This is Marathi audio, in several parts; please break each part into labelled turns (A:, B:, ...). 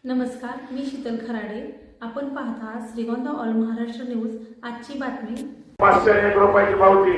A: नमस्कार, मी शीतल खराडे. आपण पाहता श्रीगोंदा ऑल महाराष्ट्र न्यूज. आजची बातमी.
B: 501 रुपयाची पावती.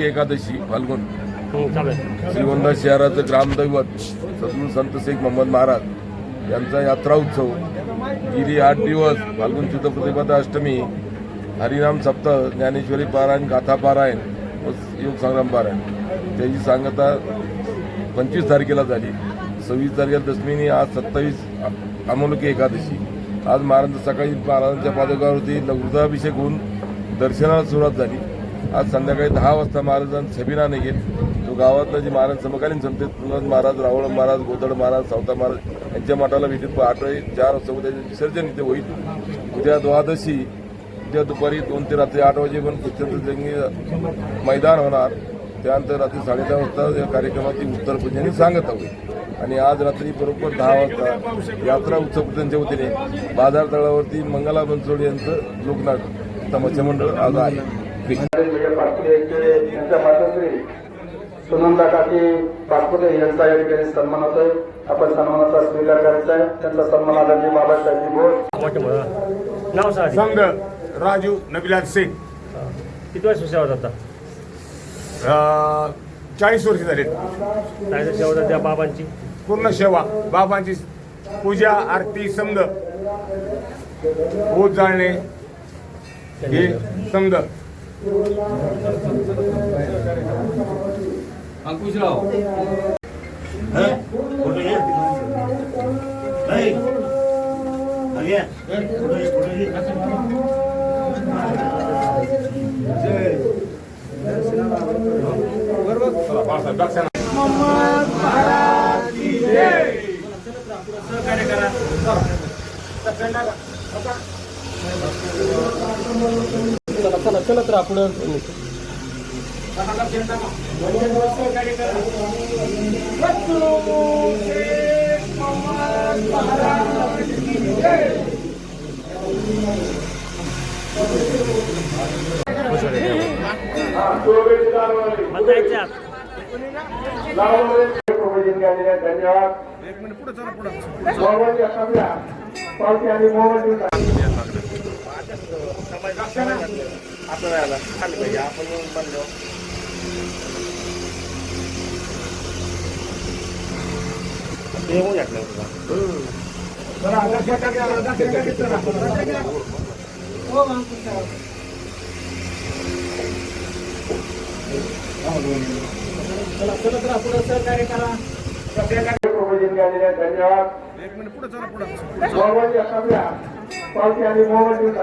C: एकादशी फाल्गुन श्रीगोंदा शहराचं ग्रामदैवत सद्गुरू संत शेख मोहम्मद महाराज यांचा यात्रा उत्सव गेली 8 दिवस फाल्गुन शुद्ध प्रतिपदा अष्टमी हरिनाम सप्ताह ज्ञानेश्वरी पारायण गाथा पारायण व योग संग्राम पारायण त्याची सांगता 25 तारखेला झाली. 26 तारखेला दशमीनी आज 27 अमोलकी एकादशी. आज महाराज सकाळी महाराजांच्या पादुकावरती रुद्राभिषेक होऊन दर्शनाला सुरुवात झाली. आज संध्याकाळी 10 वाजता महाराजांचा सबिना निघेल. तो गावातला जे महाराज समकालीन संतेत तुलनाथ महाराज, रावळ महाराज, गोदड महाराज, सावता महाराज यांच्या मठाला भेटीत 4 वाजता उद्या विसर्जन इथे होईल. उद्या द्वादशी, उद्या दुपारी 2 ते रात्री 8 वाजेपर्यंत कुस्त्यांचं मैदान होणार. त्यानंतर रात्री 10:30 वाजता या कार्यक्रमाची उत्तर पूजनी सांगता होईल. आणि आज रात्री बरोबर 10 वाजता यात्रा उत्सव त्यांच्या वतीने बाजार तळावरती मंगला बनसोड यांचं लोकनाट्य तमाशा मंडळ आज आहे.
B: यांच्या मातोश्री सुनंदा काकी पाटपुते यांचा या ठिकाणी सन्मान होतोय. आपण सन्मानाचा स्वीकार करायचा आहे. त्यांचा सन्मान आदरणीय बाबासाहेब बोस
D: संघ राजू नबिलाल शेख.
E: किती वर्ष सेवा जाता?
D: 40 वर्ष झाले.
E: काय सेवा जाते बाबांची?
D: पूर्ण सेवा, बाबांची पूजा, आरती, समद, ओत जाळणे हे समद.
F: अंकुशराव
E: चलत राहा पुढे.
B: धन्यवाद. पावती आणि मोबाईल
D: आपल्याला खाली पाहिजे. आपण बनलो
B: हो
E: चलत राहा पुढे सहकार्य करा.
B: धन्यवाद. मोबाईल पावती आणि मोबाईल